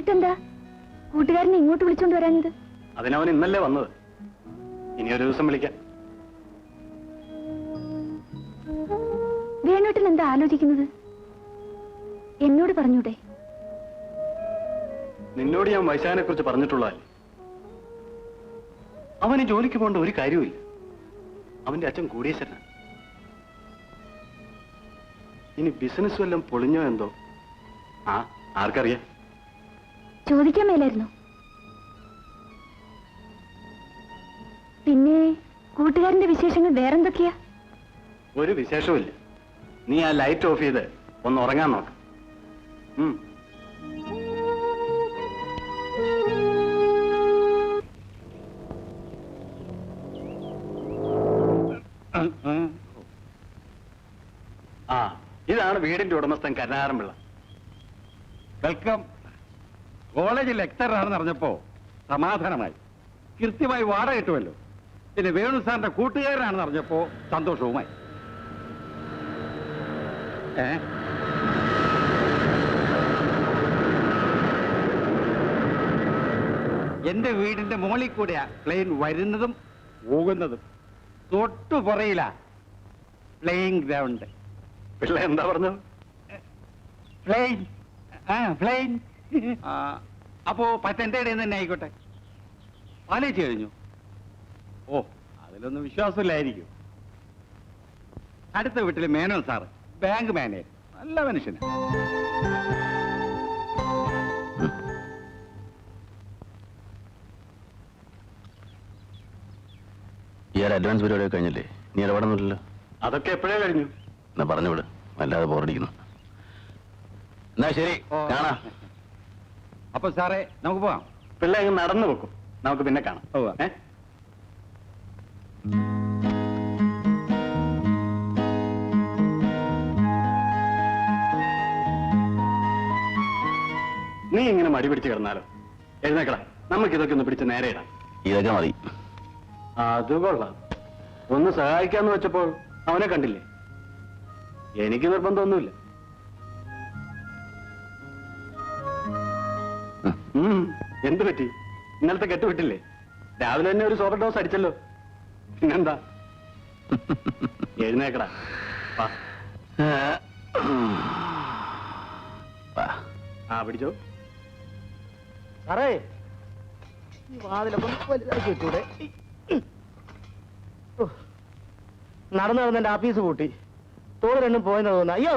എന്നിട്ടെന്താ കൂട്ടുകാരനെ ഇങ്ങോട്ട് വിളിച്ചോണ്ട് വരാഞ്ഞത്? അതിനവൻ ഇന്നല്ലേ വന്നത്. ഇനി ഒരു ദിവസം വിളിക്കാം. വേണുട്ടൻ എന്താ ആലോചിക്കുന്നത്? എന്നോട് പറഞ്ഞൂടെ? നിന്നോട് ഞാൻ വൈശാഖനെ കുറിച്ച് പറഞ്ഞിട്ടുള്ളതല്ലേ. അവന് ജോലിക്ക് പോകേണ്ട ഒരു കാര്യവുമില്ല. അവന്റെ അച്ഛൻ കോടീശ്വരനാണ്. ഇനി ബിസിനസ് വല്ലതും പൊളിഞ്ഞോ എന്തോ? ആർക്കറിയാം? ചോദിക്കാൻ മേലായിരുന്നു. പിന്നെ കൂട്ടുകാരന്റെ വിശേഷങ്ങൾ വേറെന്തൊക്കെയാ? ഒരു വിശേഷവുമില്ല. നീ ആ ലൈറ്റ് ഓഫ് ചെയ്ത് ഒന്ന് ഉറങ്ങാൻ നോക്ക്. ഇതാണ് വീടിന്റെ ഉടമസ്ഥൻ കരുണാകരൻ പിള്ള. വെൽക്കം. കോളേജിൽ ലെക്ചറാണെന്ന് അറിഞ്ഞപ്പോ സമാധാനമായി. കൃത്യമായി വാടക കിട്ടുമല്ലോ. പിന്നെ വേണു സാറിന്റെ കൂട്ടുകാരനാണെന്ന് അറിഞ്ഞപ്പോ സന്തോഷവുമായി. എന്റെ വീടിന്റെ മുകളിൽ കൂടെയാ പ്ലെയിൻ വരുന്നതും പോകുന്നതും. തൊട്ടു പുറയില പ്ലേയിങ് ഗ്രൗണ്ട്. പിള്ള എന്താ പറഞ്ഞത്? Plane plane. അപ്പോ പറ്റന്റെ ഇടയിൽ തന്നെ ആയിക്കോട്ടെ. ആലോചിച്ച് കഴിഞ്ഞു? ഓ, അതിലൊന്നും വിശ്വാസമില്ലായിരിക്കും. അടുത്ത വീട്ടിലെ മേനോൻ സാറ് ബാങ്ക് മാനേജർ, നല്ല മനുഷ്യന്. ഈ അഡ്വാൻസ് പരിപാടി കഴിഞ്ഞില്ലേ? നീ ഇടപെടുന്നില്ലല്ലോ. അതൊക്കെ എപ്പോഴേ കഴിഞ്ഞു. എന്നാ പറഞ്ഞു വിട്, വല്ലാതെ ബോറടിക്കുന്നു. എന്നാ ശരി, കാണാം. അപ്പൊ സാറേ നമുക്ക് പോവാം. പിള്ളേ അങ്ങ് നടന്നു വെക്കും. നമുക്ക് പിന്നെ കാണാം. നീ ഇങ്ങനെ മടി പിടിച്ച് കിടന്നാലോ? എഴുന്നേക്കടാ, നമുക്ക് ഇതൊക്കെ ഒന്ന് പിടിച്ച് നേരെ ഇടാം. ഇതൊക്കെ മതി. അത് കൊള്ളാം. ഒന്ന് സഹായിക്കാന്ന് വെച്ചപ്പോൾ അവനെ കണ്ടില്ലേ? എനിക്ക് നിർബന്ധമൊന്നുമില്ല. എന്ത് പറ്റി? ഇന്നലത്തെ കെട്ടുവിട്ടില്ലേ? രാവിലെ തന്നെ ഒരു സോപ്പർ ഡോസ് അടിച്ചല്ലോ. പിന്നെന്താ? എഴുന്നേക്കടാ. പിടിച്ചോ. സാറേ, ഈ വാതിലൊക്കെ വലുതാക്കി വെച്ചൂടെ? നടന്നു നടന്ന് എന്റെ ആഫീസ് പൂട്ടി. തോട് രണ്ടും പോയെന്ന് തോന്നുന്നു. അയ്യോ,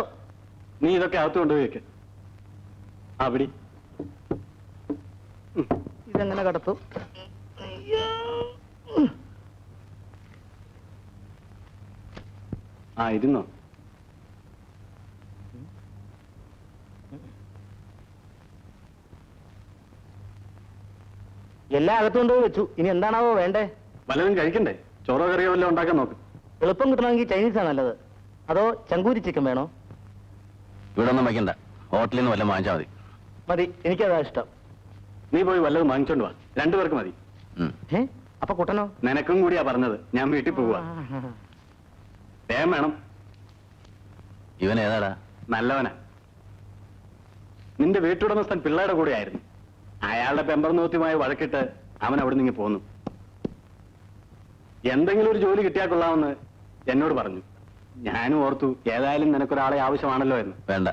നീ ഇതൊക്കെ അകത്ത് കൊണ്ടുപോയി വെക്ക്. പിടി. ഇതെങ്ങനെ കടത്തും? ഇരുന്നോ. എല്ലാം അകത്ത് കൊണ്ടുപോയി വെച്ചു. ഇനി എന്താണാവോ വേണ്ടേ? വല്ലതും കഴിക്കണ്ടേ? ചോറോ കറിയോ വല്ലതും ഉണ്ടാക്കാൻ നോക്ക്. എളുപ്പം കിട്ടണമെങ്കിൽ ചൈനീസാ നല്ലത്. അതോ ചങ്കൂരി ചിക്കൻ വേണോ? ഇവിടെ ഒന്നും വയ്ക്കണ്ട, ഹോട്ടലിൽ നിന്ന് വല്ലതും വാങ്ങിച്ചാൽ മതി. മതി, എനിക്കതാ ഇഷ്ടം. നീ പോയി വല്ലതും വാങ്ങിച്ചോണ്ട് വാ. രണ്ടുപേർക്ക് മതി. അപ്പൊ കുട്ടനോ? നിനക്കും കൂടിയാ പറഞ്ഞത്. ഞാൻ വീട്ടിൽ പോവാ. വേഗം വേണം. ഇവൻ ഏതാടാ? നല്ലവനാ. നിന്റെ വീട്ടുടമസ്ഥൻ പിള്ളയുടെ കൂടെ ആയിരുന്നു. അയാളുടെ പെമ്പർനോത്യമായി വഴക്കിട്ട് അവൻ അവിടെ നിന്ന് പോന്നു. എന്തെങ്കിലും ഒരു ജോലി കിട്ടിയാൽ കൊള്ളാമെന്ന് എന്നോട് പറഞ്ഞു. ഞാനും ഓർത്തു ഏതായാലും നിനക്കൊരാളെ ആവശ്യമാണല്ലോ എന്ന്. വേണ്ട,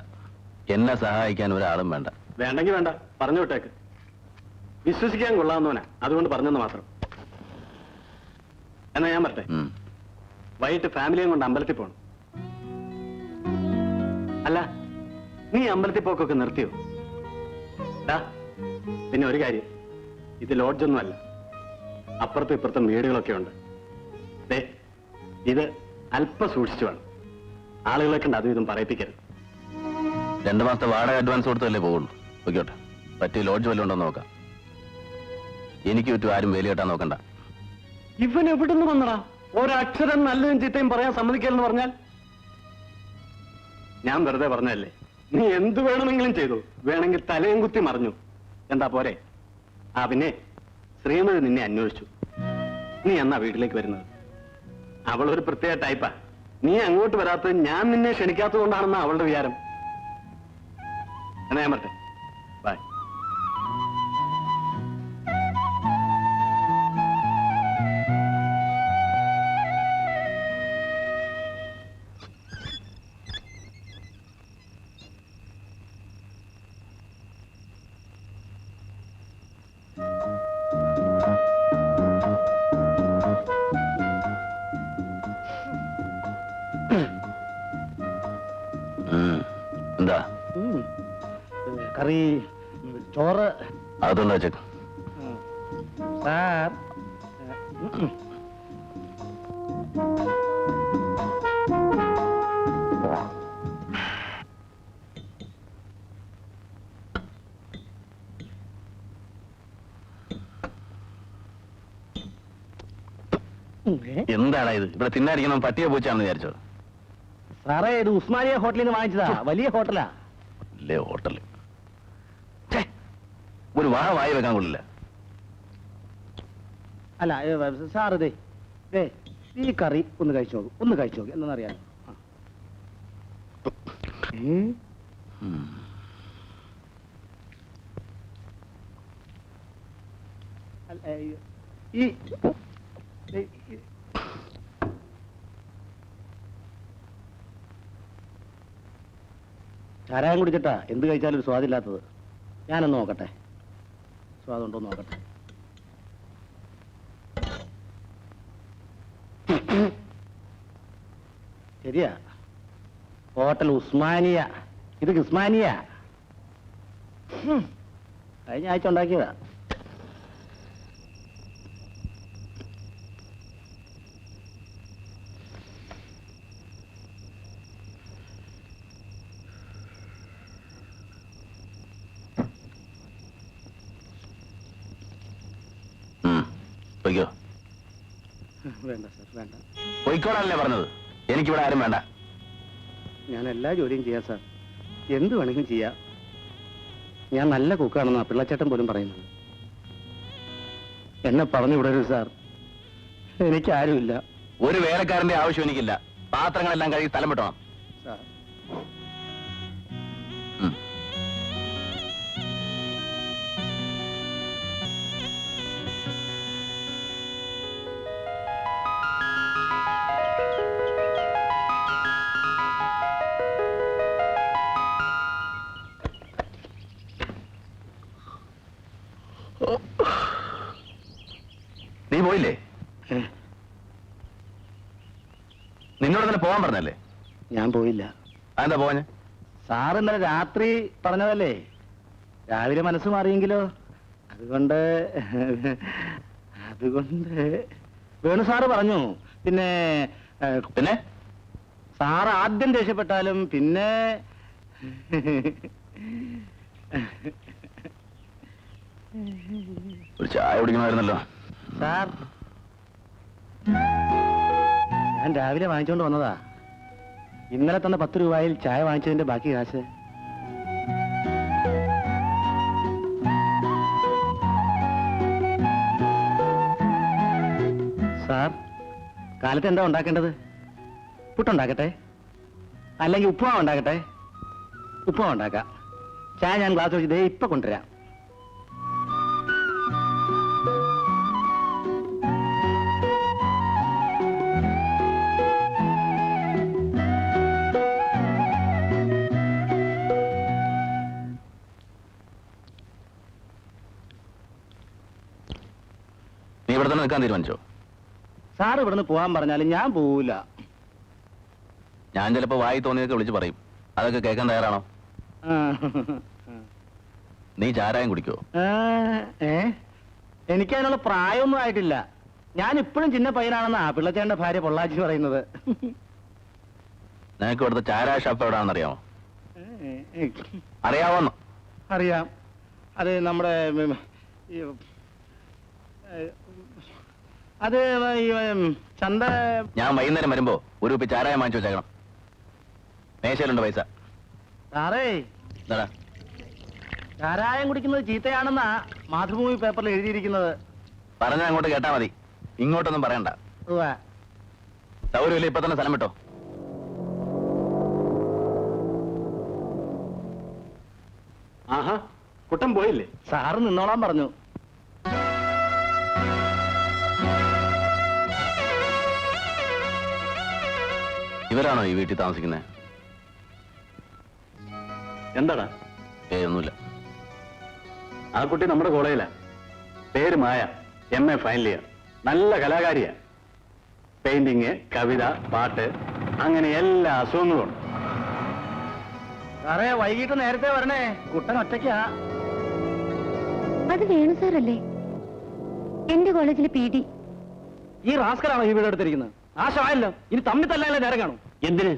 എന്നെ സഹായിക്കാൻ ഒരാളും വേണ്ട. വേണ്ടെങ്കിൽ വേണ്ട, പറഞ്ഞു വിട്ടേക്ക്. വിശ്വസിക്കാൻ കൊള്ളാവുന്നവനാ, അതുകൊണ്ട് പറഞ്ഞെന്ന് മാത്രം. എന്നാ ഞാൻ പറട്ടെ. വൈകിട്ട് ഫാമിലിയും കൊണ്ട് അമ്പലത്തിൽ പോകണം. അല്ല, നീ അമ്പലത്തിൽ പോക്കൊക്കെ നിർത്തിയോ? പിന്നെ ഒരു കാര്യം, ഇത് ലോഡ്ജൊന്നും അല്ല. അപ്പുറത്തും ഇപ്പുറത്തും വീടുകളൊക്കെ ഉണ്ട്. ഇത് അല്പം സൂക്ഷിച്ചു വേണം. ആളുകളെ കണ്ട് അതും ഇതും പറയിപ്പിക്കരുത്. 2 മാസത്തെ വാടക അഡ്വാൻസ് കൊടുത്തല്ലേ പോകുള്ളൂ. ഓക്കോട്ടെ, പറ്റിയ ലോഡ്ജ് വല്ലതും ഉണ്ടോ നോക്കാം. എനിക്ക് ചുറ്റും ആരും വേലി കെട്ടാൻ നോക്കണ്ട. ഇവൻ എവിടുന്ന് വന്നടാ? ഒരക്ഷരം നല്ലതും ചീത്തയും പറയാൻ സമ്മതിക്കലെന്ന് പറഞ്ഞാൽ? ഞാൻ വെറുതെ പറഞ്ഞതല്ലേ. നീ എന്ത് വേണമെങ്കിലും ചെയ്തു. വേണമെങ്കിൽ തലയും കുത്തി മറിഞ്ഞു. എന്താ പോരെ? പിന്നെ ശ്രീമതി നിന്നെ അന്വേഷിച്ചു. നീ എന്നാ വീട്ടിലേക്ക് വരുന്നത്? അവളൊരു പ്രത്യേക ടൈപ്പാ. നീ അങ്ങോട്ട് വരാത്തത് ഞാൻ നിന്നെ ക്ഷണിക്കാത്തത് കൊണ്ടാണെന്നാ അവളുടെ വിചാരം. എന്നാ ഞാൻ പറട്ടെ. ബൈ. എന്താ കറി, ചോറ്. അകത്തുണ്ടോ വെച്ചേക്ക്. സാർ എന്താണ് ഇത്? ഇവിടെ തിന്നായിരിക്കണം പട്ടിയെ പൂച്ചാണെന്ന് വിചാരിച്ചോ? സാറേ, ഇത് ഉസ്മാനിയ ഹോട്ടലിൽ നിന്ന് വാങ്ങിച്ചതാ. വലിയ ഹോട്ടലാ. അല്ലേ ഹോട്ടല്? ഒരു വാഴ വായി വെക്കാൻ കൊള്ളില്ല. അല്ല സാർ, ദേ ഈ കറി ഒന്ന് കഴിച്ചു നോക്കും. ഒന്ന് കഴിച്ചു നോക്കും. എന്താണെന്നറിയാം. ഈ ചാരായം കുടിച്ചിട്ടാ എന്ത് കഴിച്ചാലും ഒരു സ്വാദില്ലാത്തത്. ഞാനൊന്ന് നോക്കട്ടെ, സ്വാദുണ്ടോ നോക്കട്ടെ. ശരിയാ, ഹോട്ടൽ ഉസ്മാനിയ. ഇത് ഉസ്മാനിയ. കഴിഞ്ഞ ആഴ്ച ഉണ്ടാക്കിയതാ. പൊയ്ക്കോ. വേണ്ട സാർ, വേണ്ട. പൊയ്ക്കോളല്ലേ പറഞ്ഞത്? എനിക്കിവിടെ ആരും വേണ്ട. ഞാൻ എല്ലാ ജോലിയും ചെയ്യാം സാർ, എന്ത് വേണമെങ്കിലും ചെയ്യാം. ഞാൻ നല്ല കുക്കാണെന്നാ പിള്ളച്ചേട്ടൻ പോലും പറയുന്നത്. എന്നെ പറഞ്ഞു വിടരുത് സാർ, എനിക്കാരുമില്ല. ഒരു വേലക്കാരന്റെ ആവശ്യം എനിക്കില്ല. പാത്രങ്ങളെല്ലാം കഴുകി സ്ഥലം വിട്ടോണം. സാർ, നീ പോയില്ലേ? നിന്നോട് തന്നെ പോകാൻ പറഞ്ഞല്ലേ? ഞാൻ പോയില്ല. അതെന്താ പോവാഞ്ഞ? സാർ ഇന്നലെ രാത്രി പറഞ്ഞതല്ലേ, രാവിലെ മനസ്സ് മാറിയെങ്കിലോ. അതുകൊണ്ട് വേണു സാറ് പറഞ്ഞു. പിന്നെ പിന്നെ സാർ ആദ്യം ദേഷ്യപ്പെട്ടാലും പിന്നെ ഒരു ചായ കുടിക്കണമായിരുന്നല്ലോ. സാർ, ഞാൻ രാവിലെ വാങ്ങിച്ചോണ്ട് വന്നതാ. ഇന്നലെ തന്നെ 10 രൂപയിൽ ചായ വാങ്ങിച്ചതിന്റെ ബാക്കി കാശ്. സാർ, കാലത്ത് എന്താ ഉണ്ടാക്കേണ്ടത്? പുട്ടുണ്ടാക്കട്ടെ, അല്ലെങ്കിൽ ഉപ്പുമാവ് ഉണ്ടാക്കട്ടെ? ഉപ്പുമാവ് ഉണ്ടാക്കാം. ചായ ഞാൻ ഗ്ലാസ് വെച്ച് ഇപ്പൊ കൊണ്ടുവരാം. നീ ഇവിടെ തന്നെ നിൽക്കാൻ തീരുമാനിച്ചോ? സാർ ഇവിടുന്ന് പോകാൻ പറഞ്ഞാലും ഞാൻ പോവില്ല. ഞാൻ ചിലപ്പോ വായി തോന്നിയൊക്കെ വിളിച്ച് പറയും. അതൊക്കെ കേൾക്കാൻ തയ്യാറാണോ? നീ ചാരായം കുടിക്കോ? എനിക്കതിനുള്ള പ്രായമൊന്നും ആയിട്ടില്ല. ഞാൻ ഇപ്പോഴും ചിന്ന പയ്യനാണെന്നാ പിള്ളച്ചേന്റെ ഭാര്യ പൊള്ളാച്ചി പറയുന്നത്. നിനക്ക് ഇവിടുത്തെ ചാരായ ഷാപ്പ് എവിടാണെന്ന് അറിയാമോ? അറിയാവോന്ന്? അറിയാം. അത് നമ്മുടെ അത് ചന്ത. ഞാൻ വൈകുന്നേരം വരുമ്പോ ഒരു കുപ്പി ചാരായം വാങ്ങിച്ചു വെച്ചേക്കണം. മേശയിലുണ്ട് പൈസ. സാറേ, എന്താടാ? ചാരായം കുടിക്കുന്നത് ചീത്തയാണെന്നാ മാതൃഭൂമി പേപ്പറിൽ എഴുതിയിരിക്കുന്നത്. പറഞ്ഞാൽ അങ്ങോട്ട് കേട്ടാ മതി, ഇങ്ങോട്ടൊന്നും പറയണ്ട. സൗകര്യമില്ല, ഇപ്പൊ തന്നെ സ്ഥലം വിട്ടോ. ആഹാ, കുട്ടൻ പോയില്ലേ? സാറ് നിന്നോളാൻ പറഞ്ഞു. ഇവരാണോ ഈ വീട്ടിൽ താമസിക്കുന്നത്? എന്താടാ? ഒന്നുമില്ല. ആ കുട്ടി നമ്മുടെ കോളേജിലാ. പേര് മായ, MA ഫൈനൽ ഇയർ. നല്ല കലാകാരിയാ. പെയിന്റിങ്, കവിത, പാട്ട്, അങ്ങനെ എല്ലാ അസുഖങ്ങളും ഉണ്ട്. സാറേ വൈകിട്ട് നേരത്തെ വരണേ, കുട്ടൻ ഒറ്റയ്ക്കാ. അത് വേണു സാറല്ലേ? എന്റെ കോളേജിലെ PD. ഈ റാസ്കലാണോ ഈ വീട് എടുത്തിരിക്കുന്നത്? ആശമായല്ലോ, ഇനി തമ്മിൽ തല്ലാനുള്ള നേരം കാണും. എന്തിന്?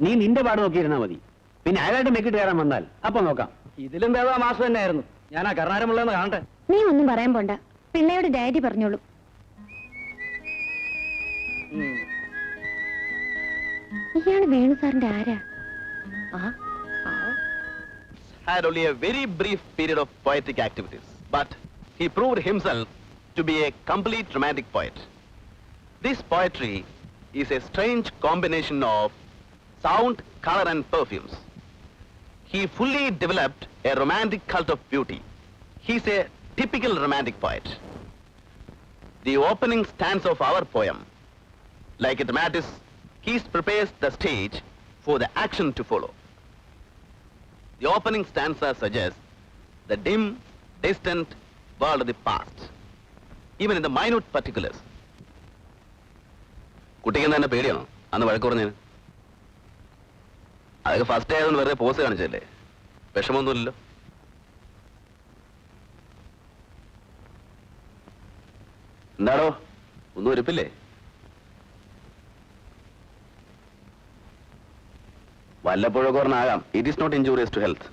നീ നിന്റെ പാട് നോക്കിയിരുന്നാ മതി. പിന്നെ അയാളുടെ മെക്കിട്ട് കയറാൻ വന്നാൽ അപ്പൊ നോക്കാം. ഇതിലും ഭേദം മാസം തന്നെയായിരുന്നു. ഞാൻ ആ കർണാരമുള്ളതെന്ന് കാണട്ടെ. നീ ഒന്നും പറയാൻ പോണ്ട, പിള്ളയുടെ ഡാഡി പറഞ്ഞോളൂ. ഇയാള് വേണു സാറിന്റെ ആരാ? Had only a very brief period of poetic activities, but he proved himself to be a complete romantic poet. This poetry is a strange combination of sound, color and perfumes. He fully developed a romantic cult of beauty. He's a typical romantic poet. The opening stanza of our poem, like a dramatist, he prepares the stage for the action to follow. The opening stanza suggests the dim, distant world of the past, even in the minute particulars. കുട്ടിക്ക് തന്നെ പേടിയാണോ അന്ന് വഴക്ക് പറഞ്ഞത്? അതൊക്കെ first ആയതുകൊണ്ട് വെറുതെ pose കാണിച്ചല്ലേ, വിഷമൊന്നുമില്ലല്ലോ. എന്താടോ ഒന്നും ഒരുപ്പില്ലേ? വല്ലപ്പോഴൊക്കെ പറഞ്ഞാകാം. It is not injurious to health.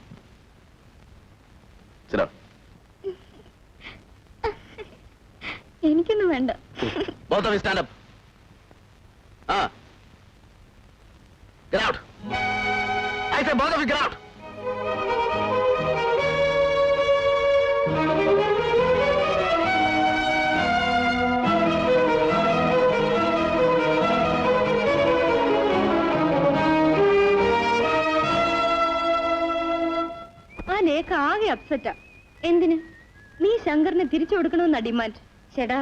എനിക്കൊന്നും വേണ്ട. Both of you stand up. Get out. I said both of you get out. ആ ലേഖ ആകെ അപ്സെറ്റാ. എന്തിന്? നീ ശങ്കറിനെ തിരിച്ചു കൊടുക്കണമെന്ന ഡിമാൻഡ്. ചേടാ,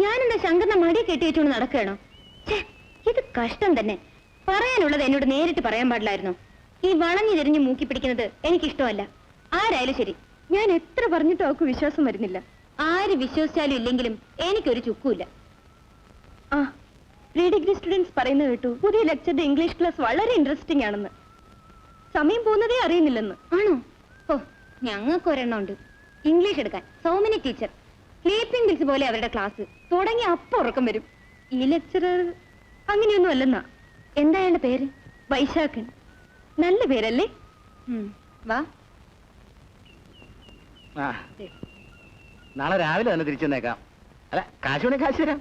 ഞാനെന്താ ശങ്കറിനെ മടി കെട്ടിവെച്ചുകൊണ്ട് നടക്കണോ? ഇത് കഷ്ടം തന്നെ. പറയാനുള്ളത് എന്നോട് നേരിട്ട് പറയാൻ പാടില്ലായിരുന്നു. ഈ വളഞ്ഞു തിരിഞ്ഞ് മൂക്കി പിടിക്കുന്നത് എനിക്കിഷ്ടമല്ല. ആരായാലും ശരി, ഞാൻ എത്ര പറഞ്ഞിട്ടും അവർക്ക് വിശ്വാസം വരുന്നില്ല. ആര് വിശ്വസിച്ചാലും ഇല്ലെങ്കിലും എനിക്കൊരു ചുക്കുമില്ല. ആ, പ്രീ ഡിഗ്രി സ്റ്റുഡൻസ് പറയുന്നത് കേട്ടു, പുതിയ ലെക്ചറുടെ ഇംഗ്ലീഷ് ക്ലാസ് വളരെ ഇൻട്രസ്റ്റിംഗ് ആണെന്ന്. സമയം പോകുന്നതേ അറിയുന്നില്ലെന്ന്. ആണോ? ഓ, ഞങ്ങൾക്ക് ഒരെണ്ണം ഉണ്ട് ഇംഗ്ലീഷ് എടുക്കാൻ. സൗമിനി ടീച്ചർ. സ്ലീപ്പിംഗ് പിൽസ് പോലെ അവരുടെ ക്ലാസ് തുടങ്ങി അപ്പം ഉറക്കം വരും. ഈ ലെക്ചറർ അങ്ങനെയൊന്നും അല്ലെന്നാ. എന്താ അയാളുടെ പേര്? വൈശാഖൻ. നല്ല പേരല്ലേ? വാ. നാളെ രാവിലെ തന്നെ തിരിച്ചു വന്നേക്കാം. അല്ല, കാശ് വേണേ കാശ് തരാം.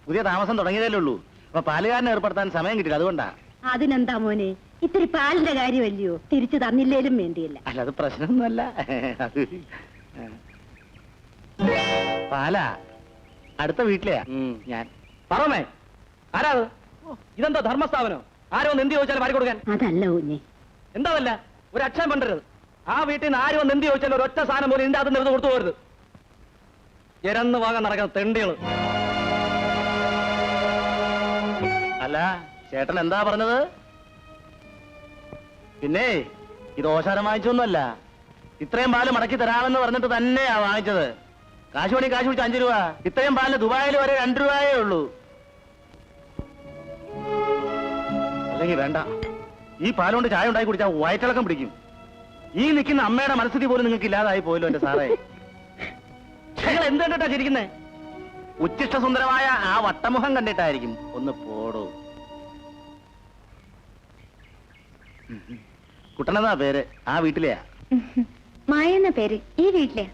പുതിയ താമസം തുടങ്ങിയതല്ലേ ഉള്ളൂ. അപ്പൊ പാലുകാരനെ ഏർപ്പെടുത്താൻ സമയം കിട്ടില്ല, അതുകൊണ്ടാ. അതിനെന്താ മോനെ, ഇത്തിരി പാലിന്റെ കാര്യമല്ലയോ, തിരിച്ചു തന്നില്ലേലും വേണ്ടിയില്ല. അല്ല, അത് പ്രശ്നമൊന്നുമല്ല. പാലാ അടുത്ത വീട്ടിലെയാ ഞാൻ. പറമേ, ആരാ അത്? ഇതെന്താ ധർമ്മസ്ഥാപനോ? ആരോ ഒന്ന് എന്ത് ചോദിച്ചാലും വാരി കൊടുക്കാൻ? അതല്ല കുഞ്ഞെ. എന്താവല്ല, ഒരു അക്ഷരം പണ്ടരുത്. ആ വീട്ടിൽ നിന്ന് ആരും ഒന്ന് എന്ത് ചോദിച്ചാലും ഒരൊറ്റ സാധനം പോലും ഇതിന്റെ അകത്ത് നിർത്ത് കൊടുത്തു പോരുത്. ഇരന്ന് വാങ്ങാൻ നടക്കുന്ന തെണ്ടികള്. അല്ല, ചേട്ടൻ എന്താ പറഞ്ഞത്? പിന്നെ ഇത് ഓശാരം വാങ്ങിച്ചൊന്നുമല്ല. ഇത്രയും പാല് മടക്കി തരാമെന്ന് പറഞ്ഞിട്ട് തന്നെയാ വാങ്ങിച്ചത്. കാശ് പണി കാശ് പിടിച്ച് 5 രൂപ. ഇത്രയും പാലിന് ദുബായിൽ വരെ 2 രൂപയേ ഉള്ളൂ. അല്ലെങ്കിൽ വേണ്ട, ഈ പാലുകൊണ്ട് ചായ ഉണ്ടാക്കി കുടിച്ചാൽ വയറ്റിളക്കം പിടിക്കും. ഈ നിൽക്കുന്ന അമ്മയുടെ മനസ്ഥിതി പോലും നിങ്ങൾക്ക് ഇല്ലാതായി പോയല്ലോ എന്റെ സാറേ. നിങ്ങൾ എന്ത് കണ്ടിട്ടാ ചിരിക്കുന്നേ? ഉച്ചിഷ്ട സുന്ദരമായ ആ വട്ടമുഖം കണ്ടിട്ടായിരിക്കും. ഒന്ന് പോടോ. കുട്ടനെന്നാ പേര്, ആ വീട്ടിലെയാ. മായ എന്ന പേര് ഈ വീട്ടിലെയാ.